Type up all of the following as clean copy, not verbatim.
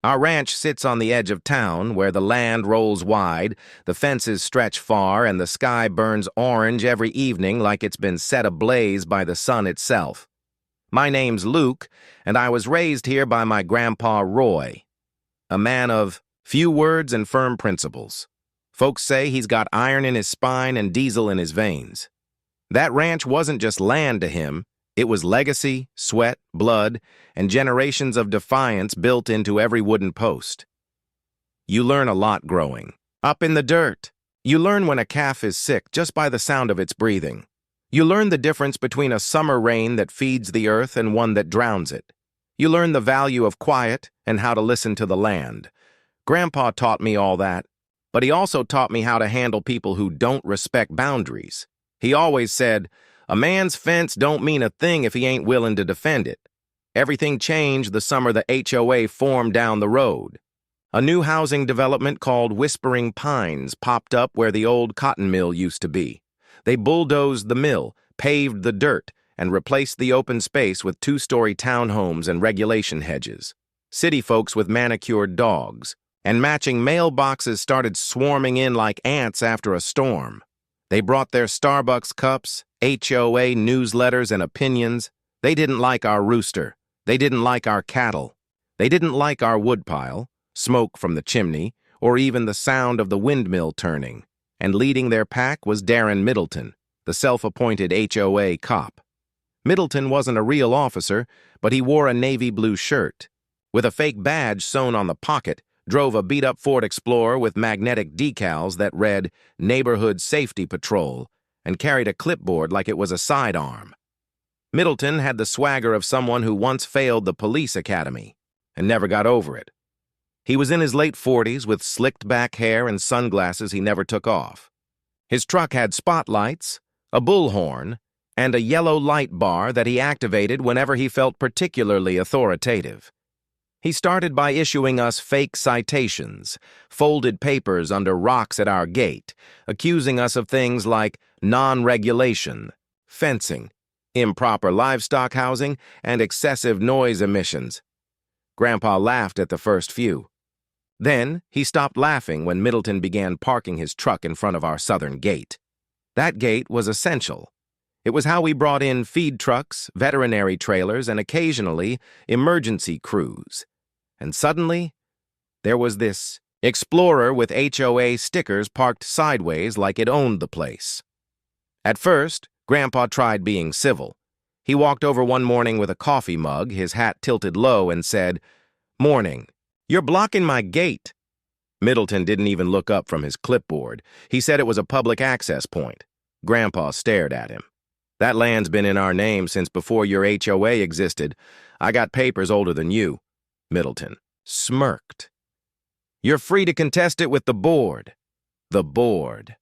Our ranch sits on the edge of town, where the land rolls wide, the fences stretch far, and the sky burns orange every evening like it's been set ablaze by the sun itself. My name's Luke, and I was raised here by my grandpa Roy, a man of few words and firm principles. Folks say he's got iron in his spine and diesel in his veins. That ranch wasn't just land to him. It was legacy, sweat, blood, and generations of defiance built into every wooden post. You learn a lot growing up in the dirt. You learn when a calf is sick just by the sound of its breathing. You learn the difference between a summer rain that feeds the earth and one that drowns it. You learn the value of quiet and how to listen to the land. Grandpa taught me all that, but he also taught me how to handle people who don't respect boundaries. He always said, "A man's fence don't mean a thing if he ain't willing to defend it." Everything changed the summer the HOA formed down the road. A new housing development called Whispering Pines popped up where the old cotton mill used to be. They bulldozed the mill, paved the dirt, and replaced the open space with two-story townhomes and regulation hedges. City folks with manicured dogs, and matching mailboxes started swarming in like ants after a storm. They brought their Starbucks cups, HOA newsletters, and opinions. They didn't like our rooster. They didn't like our cattle. They didn't like our woodpile, smoke from the chimney, or even the sound of the windmill turning. And leading their pack was Darren Middleton, the self-appointed HOA cop. Middleton wasn't a real officer, but he wore a navy blue shirt. With a fake badge sewn on the pocket, drove a beat-up Ford Explorer with magnetic decals that read Neighborhood Safety Patrol, and carried a clipboard like it was a sidearm. Middleton had the swagger of someone who once failed the police academy and never got over it. He was in his late 40s with slicked back hair and sunglasses he never took off. His truck had spotlights, a bullhorn, and a yellow light bar that he activated whenever he felt particularly authoritative. He started by issuing us fake citations, folded papers under rocks at our gate, accusing us of things like non-regulation, fencing, improper livestock housing, and excessive noise emissions. Grandpa laughed at the first few. Then he stopped laughing when Middleton began parking his truck in front of our southern gate. That gate was essential. It was how we brought in feed trucks, veterinary trailers, and occasionally emergency crews. And suddenly, there was this Explorer with HOA stickers parked sideways like it owned the place. At first, Grandpa tried being civil. He walked over one morning with a coffee mug, his hat tilted low, and said, "Morning. You're blocking my gate." Middleton didn't even look up from his clipboard. He said it was a public access point. Grandpa stared at him. "That land's been in our name since before your HOA existed. I got papers older than you." Middleton smirked. "You're free to contest it with the board." The board.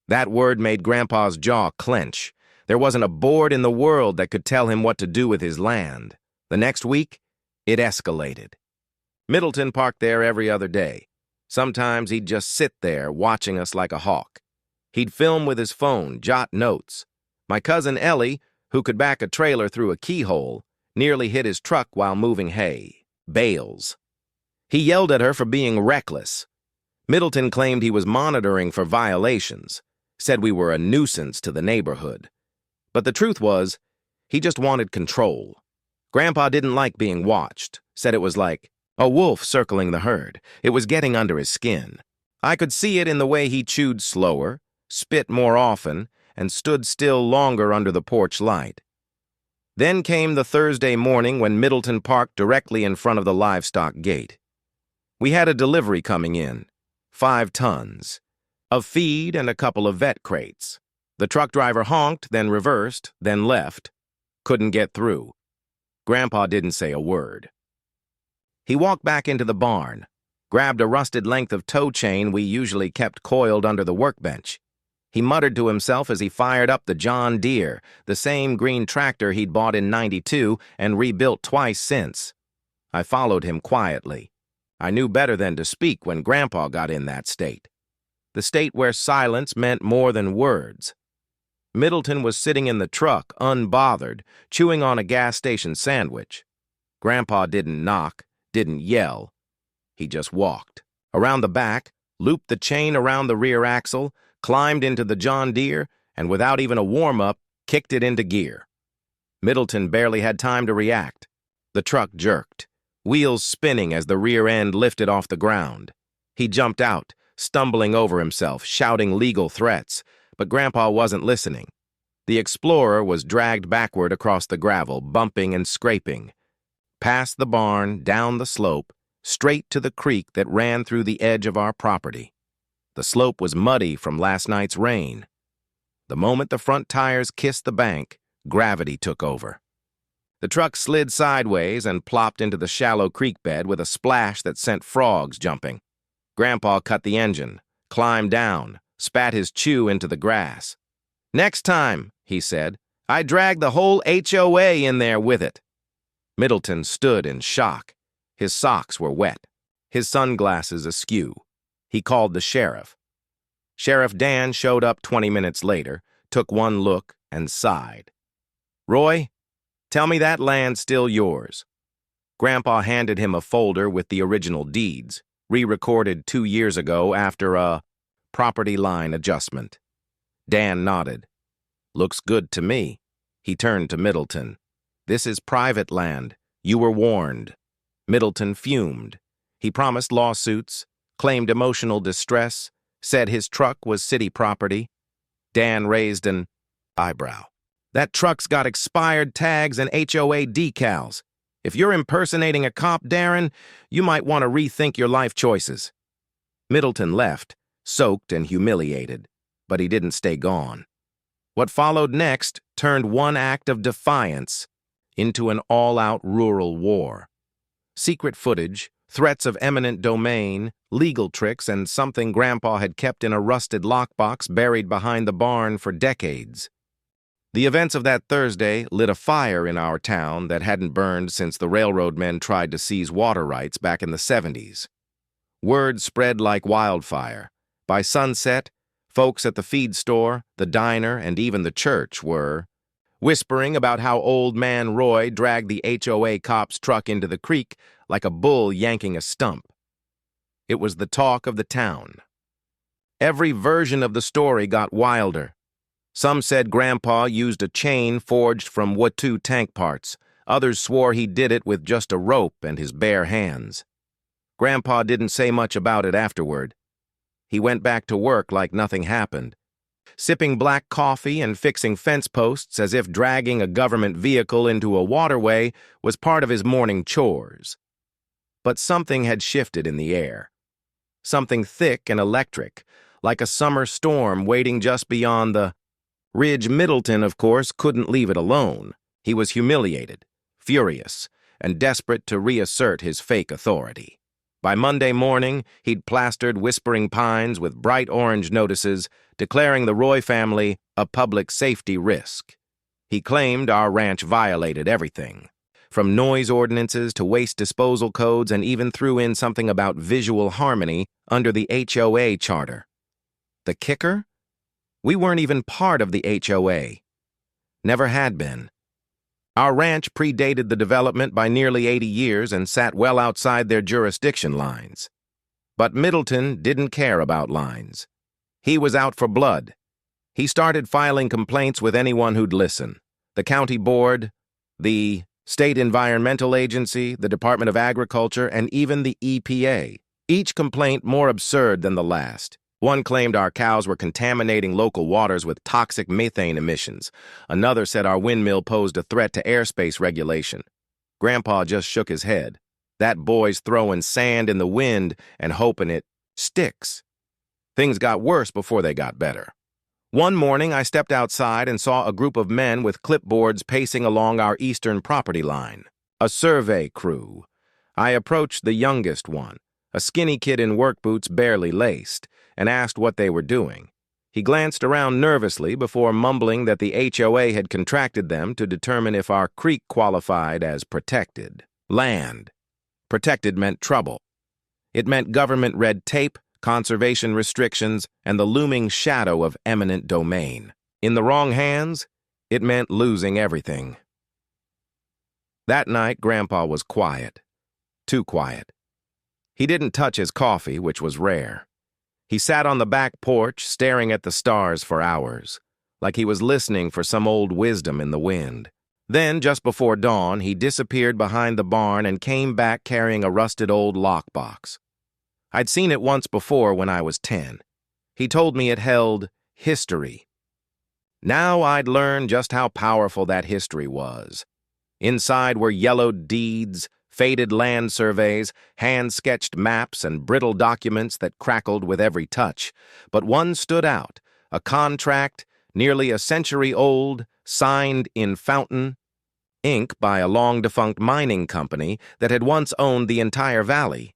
That word made Grandpa's jaw clench. There wasn't a board in the world that could tell him what to do with his land. The next week, it escalated. Middleton parked there every other day. Sometimes he'd just sit there watching us like a hawk. He'd film with his phone, jot notes. My cousin Ellie, who could back a trailer through a keyhole, nearly hit his truck while moving hay. Bales. He yelled at her for being reckless. Middleton claimed he was monitoring for violations, said we were a nuisance to the neighborhood. But the truth was, he just wanted control. Grandpa didn't like being watched, said it was like a wolf circling the herd. It was getting under his skin. I could see it in the way he chewed slower, spit more often, and stood still longer under the porch light. Then came the Thursday morning when Middleton parked directly in front of the livestock gate. We had a delivery coming in, 5 tons, of feed and a couple of vet crates. The truck driver honked, then reversed, then left. Couldn't get through. Grandpa didn't say a word. He walked back into the barn, grabbed a rusted length of tow chain we usually kept coiled under the workbench. He muttered to himself as he fired up the John Deere, the same green tractor he'd bought in '92 and rebuilt twice since. I followed him quietly. I knew better than to speak when Grandpa got in that state. The state where silence meant more than words. Middleton was sitting in the truck, unbothered, chewing on a gas station sandwich. Grandpa didn't knock, didn't yell. He just walked. Around the back, looped the chain around the rear axle, climbed into the John Deere, and without even a warm-up, kicked it into gear. Middleton barely had time to react. The truck jerked, wheels spinning as the rear end lifted off the ground. He jumped out, stumbling over himself, shouting legal threats, but Grandpa wasn't listening. The Explorer was dragged backward across the gravel, bumping and scraping. Past the barn, down the slope, straight to the creek that ran through the edge of our property. The slope was muddy from last night's rain. The moment the front tires kissed the bank, gravity took over. The truck slid sideways and plopped into the shallow creek bed with a splash that sent frogs jumping. Grandpa cut the engine, climbed down, spat his chew into the grass. "Next time," he said, "I drag the whole HOA in there with it." Middleton stood in shock. His socks were wet, his sunglasses askew. He called the sheriff. Sheriff Dan showed up 20 minutes later, took one look, and sighed. "Roy, tell me that land's still yours." Grandpa handed him a folder with the original deeds, re-recorded 2 years ago after a property line adjustment. Dan nodded. "Looks good to me." He turned to Middleton. "This is private land. You were warned." Middleton fumed. He promised lawsuits, claimed emotional distress, said his truck was city property. Dan raised an eyebrow. "That truck's got expired tags and HOA decals. If you're impersonating a cop, Darren, you might want to rethink your life choices." Middleton left, soaked and humiliated, but he didn't stay gone. What followed next turned one act of defiance into an all-out rural war. Secret footage, threats of eminent domain, legal tricks, and something Grandpa had kept in a rusted lockbox buried behind the barn for decades. The events of that Thursday lit a fire in our town that hadn't burned since the railroad men tried to seize water rights back in the 70s. Word spread like wildfire. By sunset, folks at the feed store, the diner, and even the church were whispering about how old man Roy dragged the HOA cop's truck into the creek like a bull yanking a stump. It was the talk of the town. Every version of the story got wilder. Some said Grandpa used a chain forged from Watu tank parts. Others swore he did it with just a rope and his bare hands. Grandpa didn't say much about it afterward. He went back to work like nothing happened, sipping black coffee and fixing fence posts as if dragging a government vehicle into a waterway was part of his morning chores. But something had shifted in the air. Something thick and electric, like a summer storm waiting just beyond the ridge. Middleton, of course, couldn't leave it alone. He was humiliated, furious, and desperate to reassert his fake authority. By Monday morning, he'd plastered Whispering Pines with bright orange notices declaring the Roy family a public safety risk. He claimed our ranch violated everything, from noise ordinances to waste disposal codes, and even threw in something about visual harmony under the HOA charter. The kicker? We weren't even part of the HOA. Never had been. Our ranch predated the development by nearly 80 years and sat well outside their jurisdiction lines. But Middleton didn't care about lines. He was out for blood. He started filing complaints with anyone who'd listen. The county board, the State Environmental Agency, the Department of Agriculture, and even the EPA. Each complaint more absurd than the last. One claimed our cows were contaminating local waters with toxic methane emissions. Another said our windmill posed a threat to airspace regulation. Grandpa just shook his head. That boy's throwing sand in the wind and hoping it sticks. Things got worse before they got better. One morning, I stepped outside and saw a group of men with clipboards pacing along our eastern property line. A survey crew. I approached the youngest one, a skinny kid in work boots barely laced, and asked what they were doing. He glanced around nervously before mumbling that the HOA had contracted them to determine if our creek qualified as protected land. Protected meant trouble. It meant government red tape, conservation restrictions, and the looming shadow of eminent domain. In the wrong hands, it meant losing everything. That night, Grandpa was quiet. Too quiet. He didn't touch his coffee, which was rare. He sat on the back porch, staring at the stars for hours, like he was listening for some old wisdom in the wind. Then, just before dawn, he disappeared behind the barn and came back carrying a rusted old lockbox. I'd seen it once before when I was 10. He told me it held history. Now I'd learned just how powerful that history was. Inside were yellowed deeds, faded land surveys, hand-sketched maps, and brittle documents that crackled with every touch. But one stood out, a contract, nearly a century old, signed in fountain ink by a long-defunct mining company that had once owned the entire valley.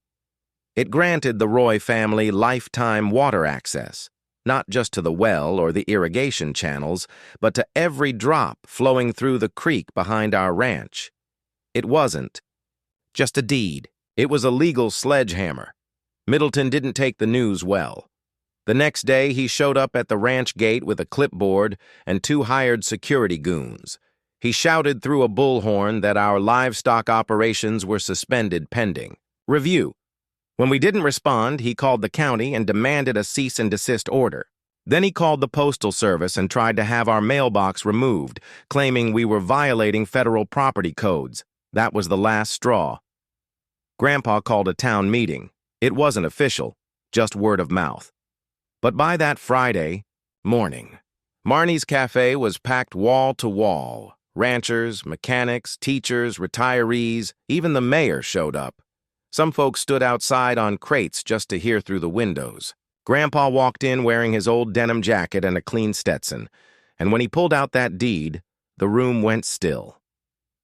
It granted the Roy family lifetime water access, not just to the well or the irrigation channels, but to every drop flowing through the creek behind our ranch. It wasn't just a deed. It was a legal sledgehammer. Middleton didn't take the news well. The next day, he showed up at the ranch gate with a clipboard and 2 hired security goons. He shouted through a bullhorn that our livestock operations were suspended pending review. When we didn't respond, he called the county and demanded a cease and desist order. Then he called the Postal Service and tried to have our mailbox removed, claiming we were violating federal property codes. That was the last straw. Grandpa called a town meeting. It wasn't official, just word of mouth. But by that Friday morning, Marnie's Cafe was packed wall to wall. Ranchers, mechanics, teachers, retirees, even the mayor showed up. Some folks stood outside on crates just to hear through the windows. Grandpa walked in wearing his old denim jacket and a clean Stetson, and when he pulled out that deed, the room went still.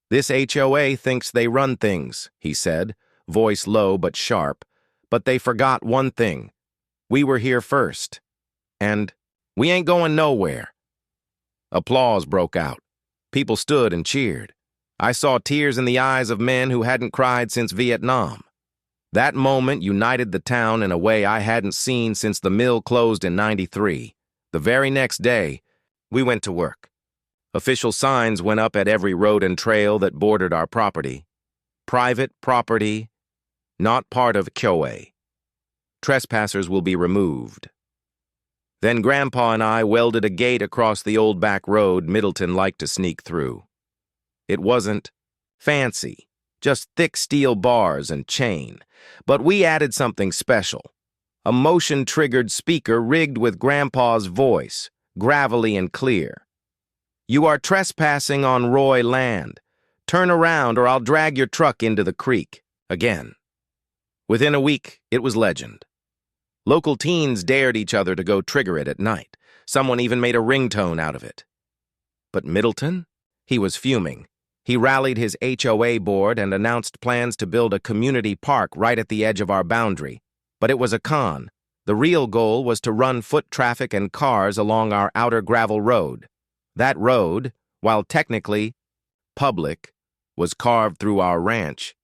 "This HOA thinks they run things," he said, voice low but sharp, "but they forgot one thing. We were here first. And we ain't going nowhere." Applause broke out. People stood and cheered. I saw tears in the eyes of men who hadn't cried since Vietnam. That moment united the town in a way I hadn't seen since the mill closed in '93. The very next day, we went to work. Official signs went up at every road and trail that bordered our property. Private property, not part of HOA. Trespassers will be removed. Then Grandpa and I welded a gate across the old back road Middleton liked to sneak through. It wasn't fancy, just thick steel bars and chain, but we added something special. A motion-triggered speaker rigged with Grandpa's voice, gravelly and clear. "You are trespassing on Roy land. Turn around or I'll drag your truck into the creek." Again. Within a week, it was legend. Local teens dared each other to go trigger it at night. Someone even made a ringtone out of it. But Middleton? He was fuming. He rallied his HOA board and announced plans to build a community park right at the edge of our boundary. But it was a con. The real goal was to run foot traffic and cars along our outer gravel road. That road, while technically public, was carved through our ranch,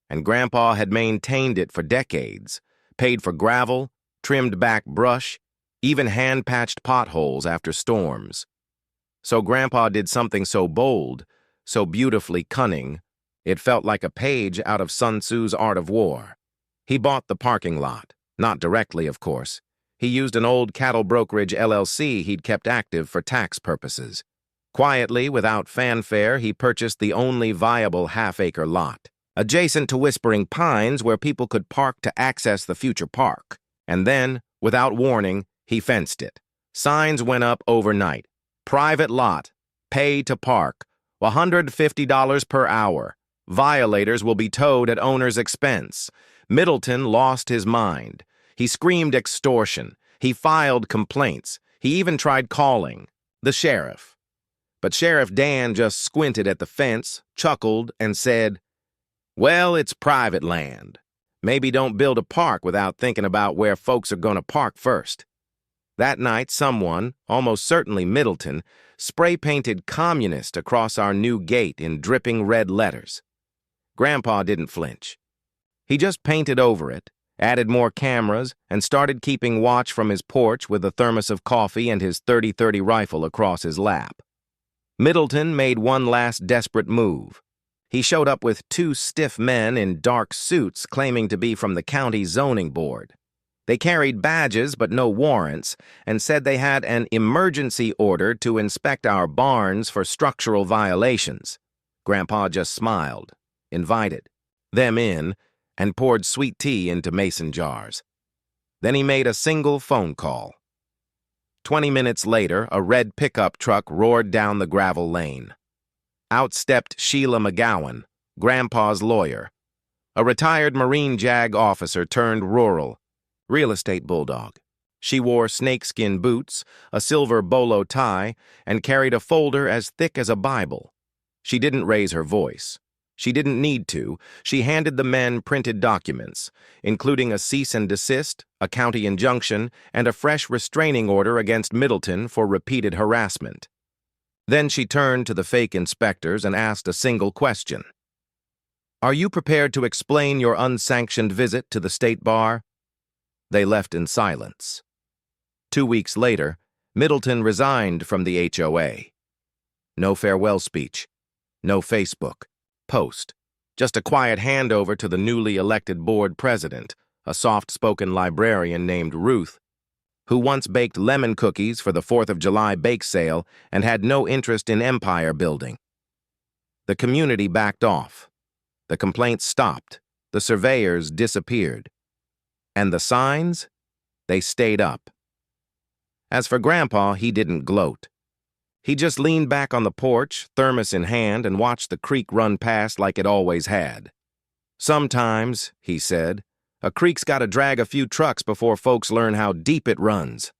and Grandpa had maintained it for decades, paid for gravel, trimmed back brush, even hand-patched potholes after storms. So Grandpa did something so bold, so beautifully cunning, it felt like a page out of Sun Tzu's Art of War. He bought the parking lot, not directly, of course. He used an old cattle brokerage LLC he'd kept active for tax purposes. Quietly, without fanfare, he purchased the only viable half-acre lot, adjacent to Whispering Pines where people could park to access the future park. And then, without warning, he fenced it. Signs went up overnight. Private lot. Pay to park. $150 per hour. Violators will be towed at owner's expense. Middleton lost his mind. He screamed extortion. He filed complaints. He even tried calling the sheriff. But Sheriff Dan just squinted at the fence, chuckled, and said, "Well, it's private land. Maybe don't build a park without thinking about where folks are going to park first." That night, someone, almost certainly Middleton, spray-painted communist across our new gate in dripping red letters. Grandpa didn't flinch. He just painted over it, added more cameras, and started keeping watch from his porch with a thermos of coffee and his .30-30 rifle across his lap. Middleton made one last desperate move. He showed up with two stiff men in dark suits claiming to be from the county zoning board. They carried badges but no warrants and said they had an emergency order to inspect our barns for structural violations. Grandpa just smiled, invited them in, and poured sweet tea into mason jars. Then he made a single phone call. 20 minutes later, a red pickup truck roared down the gravel lane. Out stepped Sheila McGowan, Grandpa's lawyer, a retired Marine JAG officer turned rural, real estate bulldog. She wore snakeskin boots, a silver bolo tie, and carried a folder as thick as a Bible. She didn't raise her voice. She didn't need to. She handed the men printed documents, including a cease and desist, a county injunction, and a fresh restraining order against Middleton for repeated harassment. Then she turned to the fake inspectors and asked a single question. "Are you prepared to explain your unsanctioned visit to the state bar?" They left in silence. 2 weeks later, Middleton resigned from the HOA. No farewell speech, no Facebook post, just a quiet handover to the newly elected board president, a soft-spoken librarian named Ruth, who once baked lemon cookies for the 4th of July bake sale and had no interest in empire building. The community backed off. The complaints stopped. The surveyors disappeared. And the signs? They stayed up. As for Grandpa, he didn't gloat. He just leaned back on the porch, thermos in hand, and watched the creek run past like it always had. "Sometimes," he said, "a creek's got to drag a few trucks before folks learn how deep it runs."